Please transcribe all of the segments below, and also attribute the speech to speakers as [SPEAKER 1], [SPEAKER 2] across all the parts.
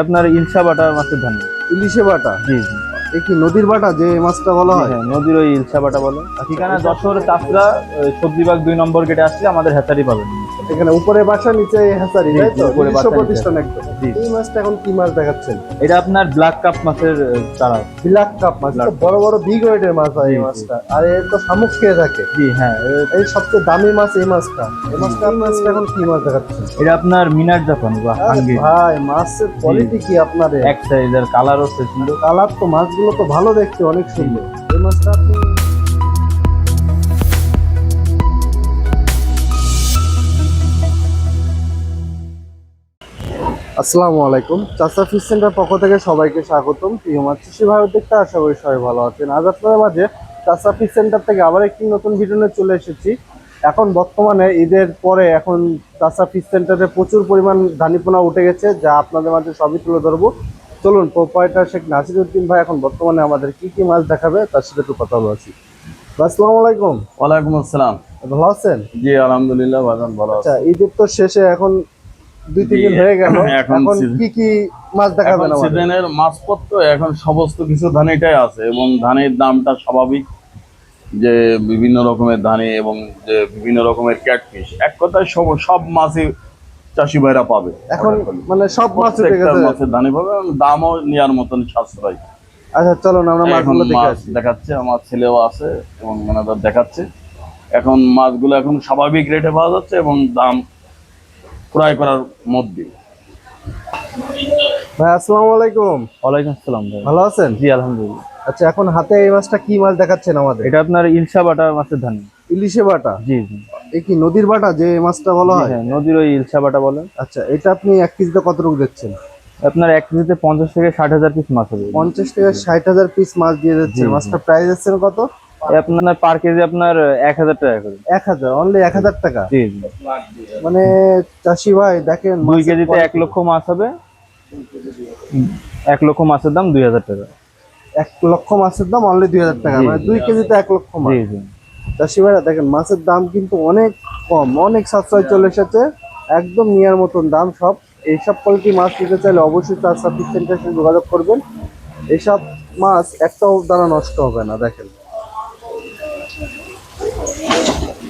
[SPEAKER 1] আপনার ইলশা বাটা মাছের ধান।
[SPEAKER 2] ইলিশে বাটা?
[SPEAKER 1] জি জি।
[SPEAKER 2] এ কি নদীর বাটা যে মাছটা বলা হয়?
[SPEAKER 1] হ্যাঁ, নদীর ওই ইলশা বাটা বলে। ঠিকানা যশোর চাষরা সবজিবাগ 2 নম্বর গেটে আসলে আমাদের হ্যাচারি পাবেন।
[SPEAKER 2] এখানে উপরে বাসা নিচে হ্যাচারি,
[SPEAKER 1] জি,
[SPEAKER 2] তাই
[SPEAKER 1] জি,
[SPEAKER 2] তো?
[SPEAKER 1] উপরে
[SPEAKER 2] নিজস্ব
[SPEAKER 1] বাসা, নিচে
[SPEAKER 2] প্রতিষ্ঠান
[SPEAKER 1] হ্যাচারি।
[SPEAKER 2] একদম।
[SPEAKER 1] জি।
[SPEAKER 2] এই মাছটা এখন কি মাছ দেখাচ্ছেন?
[SPEAKER 1] এটা আপনার ব্ল্যাক কাপ মাছের চারা।
[SPEAKER 2] ব্ল্যাক কাপ মাছ,
[SPEAKER 1] Black
[SPEAKER 2] তো বড় বড় বিগ ওয়েটের মাছ হয়
[SPEAKER 1] জি,
[SPEAKER 2] এই
[SPEAKER 1] জি।
[SPEAKER 2] মাছটা। আর এর তো শামুক খেয়ে থাকে।
[SPEAKER 1] জি হ্যাঁ,
[SPEAKER 2] এই সবচেয়ে দামি মাছ এই মাছটা। এই মাছটা এখন কি মাছ দেখাচ্ছেন?
[SPEAKER 1] এটা আপনার মিনার জাপানি বা
[SPEAKER 2] আরে
[SPEAKER 1] হাঙ্গেরি।
[SPEAKER 2] ভাই, মাছের কোয়ালিটি কি আপনাদের?
[SPEAKER 1] এক সাইজের কালার হচ্ছে সুন্দর।
[SPEAKER 2] কালার তো, মাছগুলো তো ভালো দেখতে, অনেক সুন্দর। এই মাছটা আপনি আসসালামু আলাইকুম। চাষা ফিশ সেন্টার পক্ষ থেকে সবাইকে স্বাগতম। প্রিয় মাছ চাষি ভাই দেখতে আশা করি সবাই ভালো আছেন। আজ আপনাদের মাঝে চাষা ফিশ সেন্টার থেকে আবার একটি নতুন ভিডিও নিয়ে চলে এসেছি। এখন বর্তমানে ঈদের পরে এখন চাষা ফিশ সেন্টারে প্রচুর পরিমাণ ধানিপোনা উঠে গেছে, যা আপনাদের মাঝে সবই তুলে ধরবো। চলুন, প্রোপাইটার শেখ নাসিরউদ্দিন ভাই এখন বর্তমানে আমাদের কি কি মাছ দেখাবে তার সাথে একটু কথা বলছি। আসসালামু আলাইকুম।
[SPEAKER 3] ওয়ালাইকুম আসসালাম।
[SPEAKER 2] ভালো আছেন?
[SPEAKER 3] জি আলহামদুলিল্লাহ ভালো
[SPEAKER 2] আচ্ছা,
[SPEAKER 3] আছি।
[SPEAKER 2] ঈদের তো শেষে এখন 2-3 দিন
[SPEAKER 3] জি,
[SPEAKER 2] হয়ে গেল।
[SPEAKER 3] এখন
[SPEAKER 2] এখন কি কি মাছ দেখাবেন আমাদের?
[SPEAKER 3] সিজনের মাছপত্র এখন সমস্ত কিছু ধানেটাই আছে এবং ধানের দামটা স্বাভাবিক, যে বিভিন্ন রকমের ধানে এবং যে বিভিন্ন রকমের ক্যাটফিশ, এক কথায় সব মাছই চাষি ভাইরা পাবে।
[SPEAKER 2] এখন
[SPEAKER 3] order করলে।
[SPEAKER 2] মানে সব মাছ উঠে
[SPEAKER 3] প্রত্যেকটা
[SPEAKER 2] গেছে।
[SPEAKER 3] মাছের ধানে পাবে এবং দামও নেওয়ার মতন সাশ্রয়।
[SPEAKER 2] আচ্ছা চলো না, আমরা
[SPEAKER 3] এখন
[SPEAKER 2] মাছগুলো দেখে
[SPEAKER 3] মাছ
[SPEAKER 2] আসি।
[SPEAKER 3] দেখাচ্ছে, আমার ছেলেও আছে এবং ম্যানেজার দেখাচ্ছে। এখন মাছগুলো এখন স্বাভাবিক রেটে পাওয়া যাচ্ছে এবং দাম ক্রয় করার মধ্যে।
[SPEAKER 2] ভাই আসসালামু আলাইকুম।
[SPEAKER 1] ওয়ালাইকুম আসসালাম ভাই।
[SPEAKER 2] ভালো আছেন?
[SPEAKER 1] জি আলহামদুলিল্লাহ।
[SPEAKER 2] আচ্ছা, এখন হাতে এই মাছটা কি মাছ দেখাচ্ছেন আমাদের?
[SPEAKER 1] এটা আপনার ইলশা বাটা মাছের ধান।
[SPEAKER 2] ইলিশে বাটা?
[SPEAKER 1] জি জি।
[SPEAKER 2] এ কি নদীর বাটা যে মাছটা বলা
[SPEAKER 1] জি
[SPEAKER 2] হয়?
[SPEAKER 1] হ্যাঁ, নদীর ওই ইলশা বাটা বলে।
[SPEAKER 2] আচ্ছা, এটা আপনি 1 কেজিতে কতটুকু দিচ্ছেন?
[SPEAKER 1] আপনার 1 কেজিতে 50 থেকে 60 হাজার পিস মাছ হবে।
[SPEAKER 2] 50 থেকে 60,000 পিস মাছ দিয়ে
[SPEAKER 1] জি,
[SPEAKER 2] দিচ্ছেন।
[SPEAKER 1] জি।
[SPEAKER 2] মাছটা প্রাইস দিচ্ছেন কত?
[SPEAKER 1] আপনার পার কেজি আপনার 1000 টাকা করে।
[SPEAKER 2] 1000, অনলি 1000 টাকা?
[SPEAKER 1] জি জি।
[SPEAKER 2] মানে চাষি ভাই দেখেন,
[SPEAKER 1] 2 কেজিতে 1 লক্ষ মাছ হবে। 1 লক্ষ মাছের দাম 2000 টাকা।
[SPEAKER 2] 1 লক্ষ মাছের দাম অনলি 2000 টাকা,
[SPEAKER 1] জি,
[SPEAKER 2] মানে
[SPEAKER 1] জি।
[SPEAKER 2] 2 কেজিতে 1 লক্ষ মাছ।
[SPEAKER 1] জি জি।
[SPEAKER 2] চাষি ভাইরা দেখেন, মাছের দাম কিন্তু অনেক কম, অনেক সাশ্রয় চলে এসেছে। একদম নেওয়ার মতন দাম সব। এইসব কোয়ালিটি মাছ নিতে চাইলে অবশ্যই চার সার্ভিস সেন্টারের সাথে যোগাযোগ করবেন। এইসব মাছ একটাও দ্বারা নষ্ট হবে না। দেখেন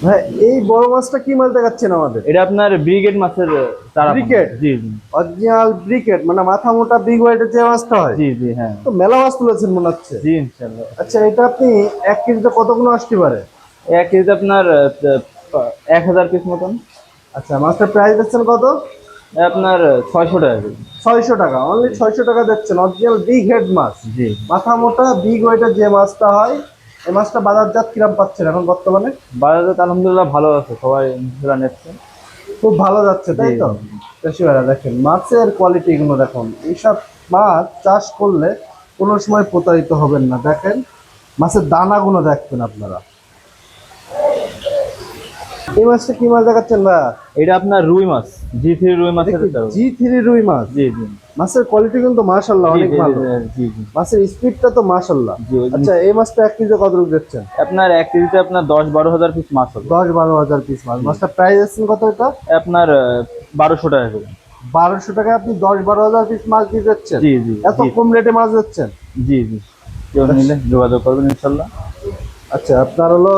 [SPEAKER 2] ভাই, এই বড় মাছটা কি মাছ দেখাচ্ছেন আমাদের?
[SPEAKER 1] এটা আপনার ব্রিগেড মাছের চারা।
[SPEAKER 2] ব্রিগেড?
[SPEAKER 1] জি জি।
[SPEAKER 2] অরিজিনাল ব্রিকেট, মানে মাথা মোটা বিগ ওয়েটের যে মাছটা হয়।
[SPEAKER 1] জি জি হ্যাঁ।
[SPEAKER 2] তো মেলা মাছ তুলেছেন মনে হচ্ছে।
[SPEAKER 1] জি ইনশাআল্লাহ।
[SPEAKER 2] আচ্ছা, এটা আপনি 1 কেজিতে কতগুলো আসতে পারে?
[SPEAKER 1] 1 কেজিতে আপনার 1000 পিস মতন।
[SPEAKER 2] আচ্ছা, মাছটার প্রাইস দিচ্ছেন কত?
[SPEAKER 1] আপনার 600 টাকা কেজি।
[SPEAKER 2] 600 টাকা, অনলি 600 টাকা দিচ্ছেন। অরিজিনাল বিগ হেড মাছ,
[SPEAKER 1] জি।
[SPEAKER 2] মাথা মোটা বিগ ওয়েটের যে মাছটা হয়। এই মাছটা বাজারজাত কিরাম পাচ্ছেন এখন বর্তমানে?
[SPEAKER 1] বাজারে তো আলহামদুলিল্লাহ ভালো আছে, সবাই ইনশাআল্লাহ নিচ্ছে।
[SPEAKER 2] খুব ভালো যাচ্ছে, তাই তো? চাষি ভাইরা দেখেন মাছের কোয়ালিটি গুলো দেখুন। এইসব মাছ চাষ করলে কোনো সময় প্রতারিত হবেন না। দেখেন মাছের দানাগুলো দেখবেন আপনারা। এই মাছটা কি মাছ দেখাচ্ছেন ভাই?
[SPEAKER 1] এটা আপনার রুই মাছ, G3 রুই মাছের চারা।
[SPEAKER 2] G3 রুই মাছ?
[SPEAKER 1] জি জি।
[SPEAKER 2] মাছের কোয়ালিটি কিন্তু মাশাআল্লাহ
[SPEAKER 1] জি,
[SPEAKER 2] অনেক
[SPEAKER 1] জি,
[SPEAKER 2] ভালো।
[SPEAKER 1] জি জি।
[SPEAKER 2] মাছের স্পিডটা তো মাশাআল্লাহ।
[SPEAKER 1] জি, ওই
[SPEAKER 2] আচ্ছা, এই মাছটা 1 কেজিতে কত রূপ দিচ্ছেন?
[SPEAKER 1] আপনার 1 কেজিতে আপনার 10-12 হাজার পিস মাছ হবে।
[SPEAKER 2] 10-12 হাজার পিস মাছ। মাছটা প্রাইস আছেন কত এটা?
[SPEAKER 1] আপনার 1200 টাকা করে।
[SPEAKER 2] 1200 টাকায় আপনি 10-12 হাজার পিস মাছ দিয়ে যাচ্ছেন?
[SPEAKER 1] জি জি।
[SPEAKER 2] এত কম রেটে মাছ দিচ্ছেন?
[SPEAKER 1] জি জি। কেউ নিলে যোগাযোগ করবেন ইনশাআল্লাহ।
[SPEAKER 2] আচ্ছা, আপনার হলো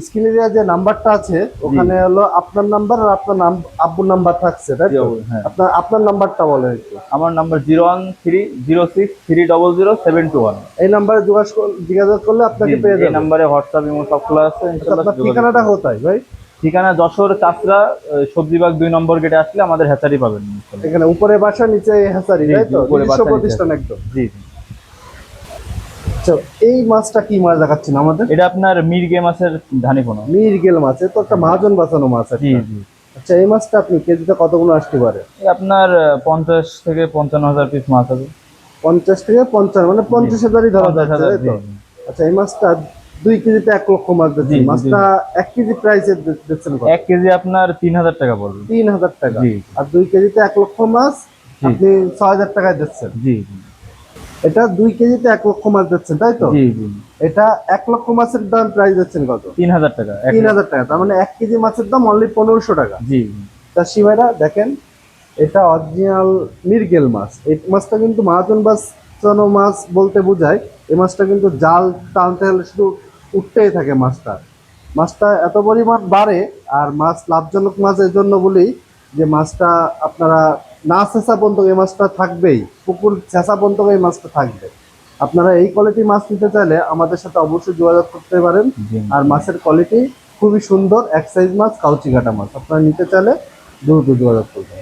[SPEAKER 2] স্ক্রিনে দেওয়া যে নাম্বারটা আছে, ওখানে হলো আপনার নাম্বার আর আপনার আব্বুর নাম্বার থাকছে, তাই তো?
[SPEAKER 1] হ্যাঁ।
[SPEAKER 2] আপনার নাম্বারটা বলেন একটু।
[SPEAKER 1] আমার নাম্বার 01306300721।
[SPEAKER 2] এই নাম্বারে যোগাযোগ করলে আপনাকে পেয়ে
[SPEAKER 1] এই
[SPEAKER 2] যাবেন।
[SPEAKER 1] নাম্বারে হোয়াটসঅ্যাপ এবং সব খোলা আছে ইনশাআল্লাহ।
[SPEAKER 2] আপনার ঠিকানাটা কোথায় ভাই?
[SPEAKER 1] ঠিকানা যশোর চাষরা সবজিবাগ 2 নম্বর গেটে আসলে আমাদের হ্যাচারি পাবেন ইনশাআল্লাহ।
[SPEAKER 2] এখানে উপরে বাসা নিচে হ্যাচারি,
[SPEAKER 1] জি,
[SPEAKER 2] তাই
[SPEAKER 1] জি,
[SPEAKER 2] তো?
[SPEAKER 1] উপরে
[SPEAKER 2] নিজস্ব
[SPEAKER 1] বাসা, নিচে
[SPEAKER 2] প্রতিষ্ঠান
[SPEAKER 1] হ্যাচারি।
[SPEAKER 2] একদম।
[SPEAKER 1] জি জি।
[SPEAKER 2] আচ্ছা, এই মাছটা কি মাছ দেখাচ্ছেন আমাদের?
[SPEAKER 1] এটা আপনার মির্গে মাছের ধানিপোনা।
[SPEAKER 2] মিরগেল মাছ, এ তো একটা মহাজন বাঁচানো মাছ
[SPEAKER 1] জি
[SPEAKER 2] একটা।
[SPEAKER 1] জি।
[SPEAKER 2] আচ্ছা, এই মাছটা আপনি কেজিতে কতগুলো আসতে পারে?
[SPEAKER 1] এই আপনার 50 থেকে 55 হাজার পিস মাছ হবে।
[SPEAKER 2] 50 থেকে 50, মানে 50,000ই ধরা
[SPEAKER 1] 50
[SPEAKER 2] যাচ্ছে,
[SPEAKER 1] হাজার,
[SPEAKER 2] তাই তো?
[SPEAKER 1] জি, জি।
[SPEAKER 2] আচ্ছা, এই মাছটা 2 কেজিতে 1 লক্ষ মাছ
[SPEAKER 1] জি,
[SPEAKER 2] দিচ্ছেন।
[SPEAKER 1] জি,
[SPEAKER 2] মাছটা 1 কেজি প্রাইসে দিচ্ছেন কত?
[SPEAKER 1] 1 কেজি আপনার 3000 টাকা পড়বে।
[SPEAKER 2] 3000 টাকা।
[SPEAKER 1] জি।
[SPEAKER 2] আর 2 কেজিতে 1 লক্ষ মাছ
[SPEAKER 1] জি।
[SPEAKER 2] আপনি 6000 টাকায় দিচ্ছেন।
[SPEAKER 1] জি জি।
[SPEAKER 2] এটা 2 কেজিতে 1 লক্ষ মাছ দিচ্ছেন, তাই তো?
[SPEAKER 1] জি জি।
[SPEAKER 2] এটা 1 লক্ষ মাছের দাম প্রাইস দিচ্ছেন কত?
[SPEAKER 1] 3000 টাকা।
[SPEAKER 2] 3000 টাকা। তার মানে 1 কেজি মাছের দাম অনলি 1500 টাকা।
[SPEAKER 1] জি জি।
[SPEAKER 2] চাষি ভাইরা দেখেন, এটা অরিজিনাল মৃগেল মাছ। এই মাছটা কিন্তু মহাজন বাঁচানো মাছ বলতে বোঝায়। এই মাছটা কিন্তু জাল টানতে হলে শুধু উঠতেই থাকে মাছটা। মাছটা এত পরিমাণ বাড়ে, আর মাছ লাভজনক মাছ এর জন্য বলেই যে মাছটা আপনারা না চেঁচা পর্যন্ত এই মাছটা থাকবেই, পুকুর চেঁচা পর্যন্ত এই মাছটা থাকবে। আপনারা এই কোয়ালিটির মাছ নিতে চাইলে আমাদের সাথে অবশ্যই যোগাযোগ করতে পারেন।
[SPEAKER 1] জি।
[SPEAKER 2] আর মাছের কোয়ালিটি খুবই সুন্দর, এক সাইজ মাছ, কাউচি কাটা মাছ। আপনারা নিতে চাইলে দ্রুত যোগাযোগ করবেন।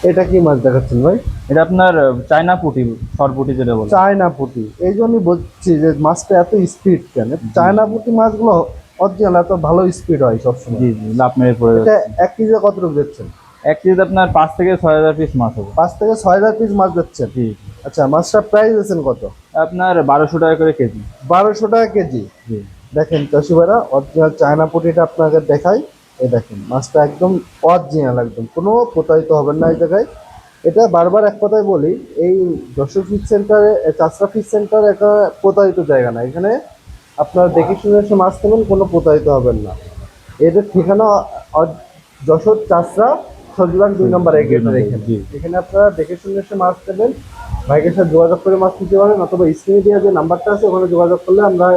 [SPEAKER 2] এটা কি মাছ দেখাচ্ছেন ভাই?
[SPEAKER 1] এটা আপনার চায়না পুঁটি, সরপুঁটি যেটা বলে।
[SPEAKER 2] চায়না পুঁটি। এই জন্যই বলছি যে মাছটা এত স্পিড কেন। চায়না পুঁটি মাছগুলো অরিজিনাল এত ভালো স্পিড হয় সবসময়।
[SPEAKER 1] জি জি, লাভ মেরে পড়ে
[SPEAKER 2] এটা
[SPEAKER 1] যাচ্ছে।
[SPEAKER 2] 1 কেজি কতটুকু দিচ্ছেন?
[SPEAKER 1] 1 কেজিতে আপনার 5 থেকে 6,000 পিস মাছ হবে।
[SPEAKER 2] 5 থেকে 6,000 পিস মাছ দিচ্ছেন।
[SPEAKER 1] জি।
[SPEAKER 2] আচ্ছা, মাছটার প্রাইস দিচ্ছেন কত?
[SPEAKER 1] আপনার 1200 টাকা করে কেজি।
[SPEAKER 2] 1200 টাকা কেজি।
[SPEAKER 1] জি।
[SPEAKER 2] দেখেন চাষি ভাইরা, অরিজিনাল চায়না পুঁটিটা আপনাকে দেখাই। এই দেখেন মাছটা একদম অরিজিনাল, একদম কোনো প্রতারিত হবেন না এই জায়গায়। এটা বারবার এক কথাই বলি, এই যশোর ফিশ সেন্টারে, চাষরা ফিশ সেন্টার একটা প্রতারিত জায়গা না। এখানে আপনারা দেখে শুনে এসে মাছ নেবেন, কোনো প্রতারিত হবেন না। এদের ঠিকানা যশোর চাষরা সজবান 2 নম্বর গেটের এখানে।
[SPEAKER 1] জি।
[SPEAKER 2] এখানে আপনারা দেখে শুনে এসে মাছ নেবেন, ভাইয়ের সাথে যোগাযোগ করে মাছ নিতে পারেন, অথবা স্ক্রিনে দেওয়া যে নাম্বারটা আছে ওখানে যোগাযোগ করলে আমরা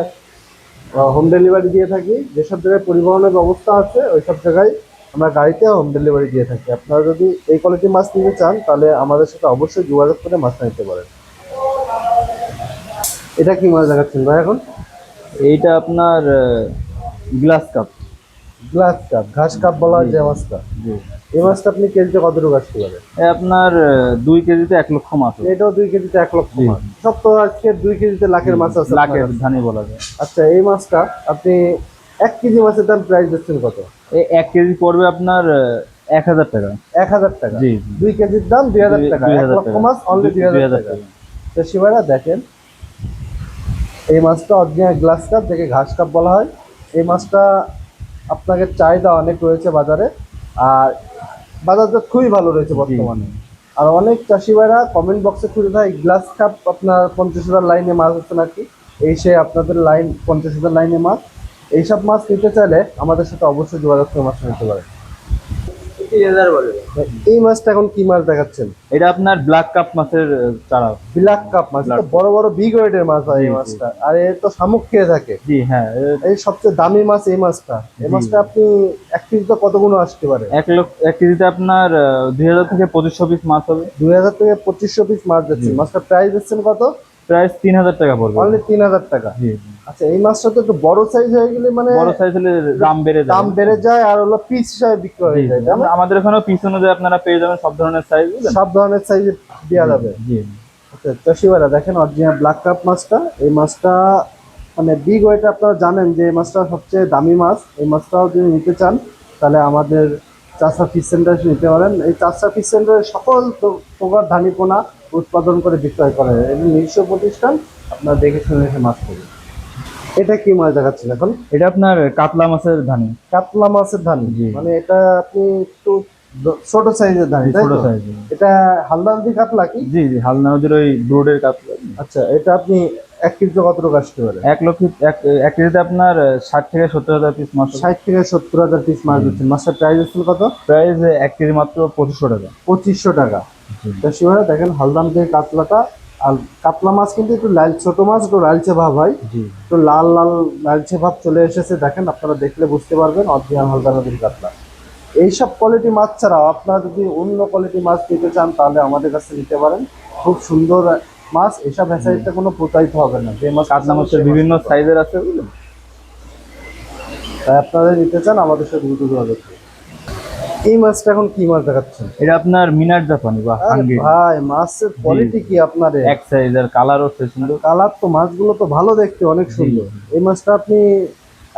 [SPEAKER 2] হোম ডেলিভারি দিয়ে থাকি। যেসব জায়গায় পরিবহনের ব্যবস্থা আছে ওই সব জায়গায় আমরা গাড়িতে হোম ডেলিভারি দিয়ে থাকি। আপনারা যদি এই কোয়ালিটির মাছ নিতে চান তাহলে আমাদের সাথে অবশ্যই যোগাযোগ করে মাছটা নিতে পারেন। এটা কি মাছ দেখাচ্ছেন ভাই এখন?
[SPEAKER 1] এইটা আপনার গ্লাস কাপ।
[SPEAKER 2] গ্লাস কাপ, ঘাস কাপ বলা হয় যে মাছটা।
[SPEAKER 1] জি।
[SPEAKER 2] এই মাছটা আপনি কেজিতে কতটুকু আসতে পারে?
[SPEAKER 1] আপনার 2 কেজিতে 1 লক্ষ মাছ হবে।
[SPEAKER 2] এটাও 2 কেজিতে 1 লক্ষ
[SPEAKER 1] জি।
[SPEAKER 2] মাছ। সব তো আজকে 2 কেজিতে লাখের মাছ আছে
[SPEAKER 1] লাখের
[SPEAKER 2] আপনার কাছে।
[SPEAKER 1] ধানি বলা যায়।
[SPEAKER 2] আচ্ছা, এই মাছটা আপনি 1 কেজি মাছের দাম প্রাইস দিচ্ছেন কত?
[SPEAKER 1] এই 1 কেজি পড়বে আপনার 1000 টাকা।
[SPEAKER 2] 1000 টাকা।
[SPEAKER 1] জি।
[SPEAKER 2] 2 কেজির দাম 2000 টাকা। 1
[SPEAKER 1] 2000
[SPEAKER 2] লক্ষ
[SPEAKER 1] টাকা।
[SPEAKER 2] মাছ অনলি 2000 টাকা। তো শিবারা দেখেন, এই মাছটা অরিজিনাল গ্লাস কাপ, যাকে ঘাস কাপ বলা হয়। এই মাছটা আপনাকে চাহিদা অনেক রয়েছে বাজারে, আর বাজারটা খুবই ভালো রয়েছে বর্তমানে। আর অনেক চাষি ভাইরা কমেন্ট বক্সে খুঁজে থাকে গ্লাস কাপ আপনার 50,000 লাইনে মাছ হচ্ছে নাকি। এই সে আপনাদের লাইন 50,000 লাইনে মাছ। এইসব মাছ নিতে চাইলে আমাদের সাথে অবশ্যই যোগাযোগ করে মাছ নিতে পারে। এই মাছটা এখন কি মাছ দেখাচ্ছেন?
[SPEAKER 1] এটা আপনার ব্ল্যাক কাপ মাছের চারা।
[SPEAKER 2] ব্ল্যাক কাপ মাছ, এটা বড় বড় বিগ ওয়েটের মাছ হয় এই মাছটা। আর এর তো শামুক খেয়ে থাকে।
[SPEAKER 1] জি হ্যাঁ।
[SPEAKER 2] এই সবচেয়ে দামি মাছ এই মাছটা। এই মাছটা আপনি 1 কেজিতে কত গুণ আসতে পারে?
[SPEAKER 1] 1 কেজিতে আপনার 2000 থেকে 2500 পিস মাছ হবে।
[SPEAKER 2] 2000 থেকে 2500 পিস মাছ দিচ্ছেন। মাছটা প্রাইস দিচ্ছেন কত?
[SPEAKER 1] প্রাইস 3000 টাকা পড়বে।
[SPEAKER 2] অনলি 3000 টাকা।
[SPEAKER 1] জি।
[SPEAKER 2] আচ্ছা, এই মাছটা তো একটু বড় সাইজ হয়ে গেলে মানে
[SPEAKER 1] বড় সাইজ হলে দাম বেড়ে যায়।
[SPEAKER 2] দাম বেড়ে যায়, আর হলো পিস হিসাবে বিক্রি হয়ে যায়। তাই না?
[SPEAKER 1] আমাদের এখানেও পিস অনুযায়ী আপনারা পেয়ে যাবেন সব ধরনের সাইজ।
[SPEAKER 2] সব ধরনের সাইজে দেওয়া যাবে।
[SPEAKER 1] জি।
[SPEAKER 2] আচ্ছা, চাষিবারা দেখেন অরিজিনাল ব্ল্যাক কাপ মাছটা। এই মাছটা মানে বিগ ওয়েট, আপনারা জানেন যে এই মাছটা সবচেয়ে দামি মাছ। এই মাছটাও যদি নিতে চান তাহলে আমাদের চাষা ফিশ সেন্টার নিতে পারেন। এই চাষা ফিশ সেন্টারে সকল প্রকার ধানিপোনা উৎপাদন করে বিক্রয় করে। এটি নিজস্ব প্রতিষ্ঠান, আপনারা দেখে শুনে এসে মাছ করবেন। এটা কি মাছ দেখাচ্ছেন এখন?
[SPEAKER 1] এটা আপনার কাতলা মাছের ধানি।
[SPEAKER 2] কাতলা মাছের ধানি।
[SPEAKER 1] জি।
[SPEAKER 2] মানে এটা আপনি একটু ছোট সাইজের ধানি, তাই
[SPEAKER 1] ছোট
[SPEAKER 2] তো?
[SPEAKER 1] সাইজের।
[SPEAKER 2] এটা হালদান্তি কাতলা কি?
[SPEAKER 1] জি জি, হালনা নদীর ওই ব্রোডের কাতলা।
[SPEAKER 2] আচ্ছা, এটা আপনি 1 কেজিতে কতটুকু আসতে পারে?
[SPEAKER 1] 1 কেজিতে আপনার 60 থেকে 70,000 পিস মাছ।
[SPEAKER 2] 60 থেকে 70,000 পিস মাছ দিচ্ছেন। মাছটার প্রাইস হচ্ছে কত?
[SPEAKER 1] প্রাইস 1 কেজি মাত্র 2500 টাকা।
[SPEAKER 2] 2500 টাকা। চাষি ভাইরা দেখেন হালদান্তি কাতলাটা। আর কাতলা মাছ কিন্তু একটু লাল, ছোট মাছ একটু লালচে ভাব হয়।
[SPEAKER 1] জি।
[SPEAKER 2] তো লাল লাল লালচে ভাব চলে এসেছে, দেখেন আপনারা দেখলে বুঝতে পারবেন অরিজিনাল হালদা নদীর কাতলা। এইসব কোয়ালিটি মাছ ছাড়াও আপনারা যদি অন্য কোয়ালিটি মাছ নিতে চান তাহলে আমাদের কাছে নিতে পারেন। খুব সুন্দর মাছ, এসব হ্যাচারিতে কোনো প্রতারিত হবে না। যে মাছ
[SPEAKER 1] কাতলা মাছের বিভিন্ন সাইজের আছে বুঝলেন।
[SPEAKER 2] তাই আপনারা নিতে চান আমাদের সাথে দ্রুত যোগাযোগ করুন। এই মাছটা এখন কি মাছ দেখাচ্ছেন?
[SPEAKER 1] এটা আপনার মিনার জাপানি বা
[SPEAKER 2] আরে
[SPEAKER 1] হাঙ্গেরি।
[SPEAKER 2] ভাই, মাছের কোয়ালিটি কি আপনার?
[SPEAKER 1] এক সাইজ আর কালারও সুন্দর।
[SPEAKER 2] কালার তো মাছগুলো তো ভালো দেখতে, অনেক সুন্দর। এই মাছটা আপনি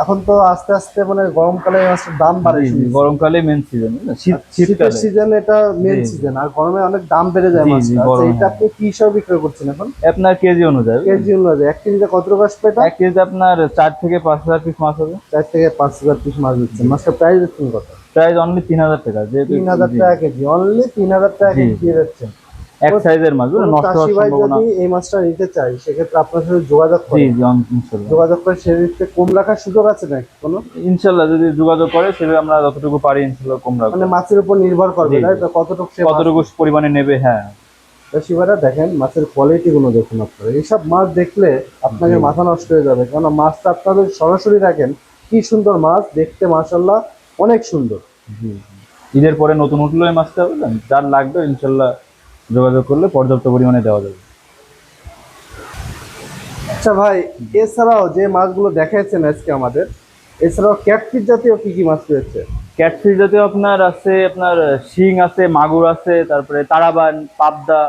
[SPEAKER 2] এখন তো আস্তে আস্তে মানে গরমকালে এই মাছটার দাম বাড়ে।
[SPEAKER 1] গরমকালে মেন সিজন,
[SPEAKER 2] শীতের
[SPEAKER 1] শীতকালে
[SPEAKER 2] সিজন এটা মেন সিজন, আর গরমে অনেক দাম বেড়ে যায়
[SPEAKER 1] জি, জি,
[SPEAKER 2] মাছটা।
[SPEAKER 1] গরমে।
[SPEAKER 2] আচ্ছা, এটা আপনি কি হিসাবে বিক্রি করছেন এখন?
[SPEAKER 1] আপনার কেজি অনুযায়ী।
[SPEAKER 2] কেজি অনুযায়ী 1 কেজিতে কত টাকা আসবে এটা?
[SPEAKER 1] 1 কেজিতে আপনার 4 থেকে 5,000 পিস মাছ হবে।
[SPEAKER 2] 4 থেকে 5,000 পিস মাছ দিচ্ছেন। মাছটার প্রাইস দিচ্ছেন কত?
[SPEAKER 1] প্রাইস অনলি 3000 টাকা। যেহেতু
[SPEAKER 2] 3000 টাকা কেজি, অনলি 3000 টাকা কেজি দিয়ে যাচ্ছেন।
[SPEAKER 1] এক সাইজের মাছ,
[SPEAKER 2] কোনো
[SPEAKER 1] নষ্ট
[SPEAKER 2] চাষি
[SPEAKER 1] হওয়ার
[SPEAKER 2] ভাই
[SPEAKER 1] সম্ভাবনা।
[SPEAKER 2] যদি এই মাছটা নিতে চায় সেক্ষেত্রে আপনার সাথে যোগাযোগ
[SPEAKER 1] জি
[SPEAKER 2] করে
[SPEAKER 1] জি ইনশাল্লাহ।
[SPEAKER 2] যোগাযোগ করে সেক্ষেত্রে কম রাখার সুযোগ আছে নাকি কোনো?
[SPEAKER 1] ইনশাল্লাহ যদি যোগাযোগ করে সেভাবে আমরা যতটুকু পারি ইনশাল্লাহ কম রাখবো।
[SPEAKER 2] মানে মাছের উপর নির্ভর করবে
[SPEAKER 1] জি,
[SPEAKER 2] তাই
[SPEAKER 1] জি।
[SPEAKER 2] তো, কতটুকু সে
[SPEAKER 1] কতটুকু পরিমাণে নেবে, হ্যাঁ।
[SPEAKER 2] শিবারা দেখেন মাছের কোয়ালিটি গুলো দেখুন আপনারা, এইসব মাছ দেখলে আপনাকে
[SPEAKER 1] জি।
[SPEAKER 2] মাথা নষ্ট হয়ে যাবে, কারণ মাছটা আপনাদের সরাসরি দেখেন কি সুন্দর মাছ দেখতে, মাশাআল্লাহ অনেক সুন্দর।
[SPEAKER 1] জি, জি। ঈদের পরে নতুন উঠলো এই মাছটা, বুঝলেন, যার লাগবে ইনশাল্লাহ যোগাযোগ করলে পর্যাপ্ত পরিমাণে দেওয়া যাবে।
[SPEAKER 2] আচ্ছা ভাই, এছাড়াও যে মাছগুলো দেখাচ্ছেন আজকে আমাদের, এছাড়াও ক্যাটফিশ জাতীয় কি কি মাছ রয়েছে?
[SPEAKER 1] ক্যাটফিশ জাতীয় আপনার আছে, আপনার শিং আছে, মাগুর আছে, তারপরে তারাবান, পাবদা,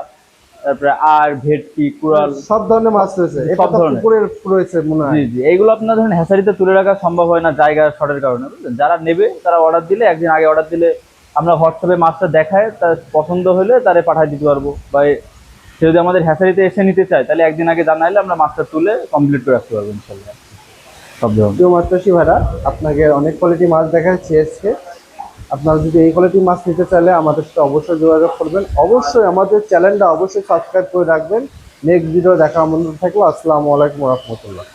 [SPEAKER 1] তারপরে আর ভেটকি, কুড়াল,
[SPEAKER 2] সব ধরনের মাছ রয়েছে,
[SPEAKER 1] সব
[SPEAKER 2] এটা তো
[SPEAKER 1] ধরনের।
[SPEAKER 2] পুকুরের রয়েছে মনে
[SPEAKER 1] জি
[SPEAKER 2] হয়।
[SPEAKER 1] জি, এইগুলো আপনার ধরেন হ্যাচারিতে তুলে রাখা সম্ভব হয় না জায়গা শর্টের কারণে, বুঝলেন। যারা নেবে তারা অর্ডার দিলে, একদিন আগে অর্ডার দিলে আমরা হোয়াটসঅ্যাপে মাছটা দেখায়, তার পছন্দ হলে তারে পাঠিয়ে দিতে পারবো, বা সে যদি আমাদের হ্যাচারিতে এসে নিতে চায় তাহলে একদিন আগে জানাইলে আমরা মাছটা তুলে কমপ্লিট করে রাখতে পারবো ইনশাল্লাহ, সব ধরনের।
[SPEAKER 2] প্রিয় মাছ চাষী ভাইরা, আপনাকে অনেক কোয়ালিটি মাছ দেখাচ্ছি আজকে। আপনারা যদি এই কোয়ালিটি মাছ নিতে চাইলে আমাদের সাথে অবশ্যই যোগাযোগ করবেন, অবশ্যই আমাদের চ্যানেলটা অবশ্যই সাবস্ক্রাইব করে রাখবেন। নেক্সট ভিডিও দেখা আমন্ত্রণ থাকলো। আসসালামু আলাইকুম রহমতুল্লাহ।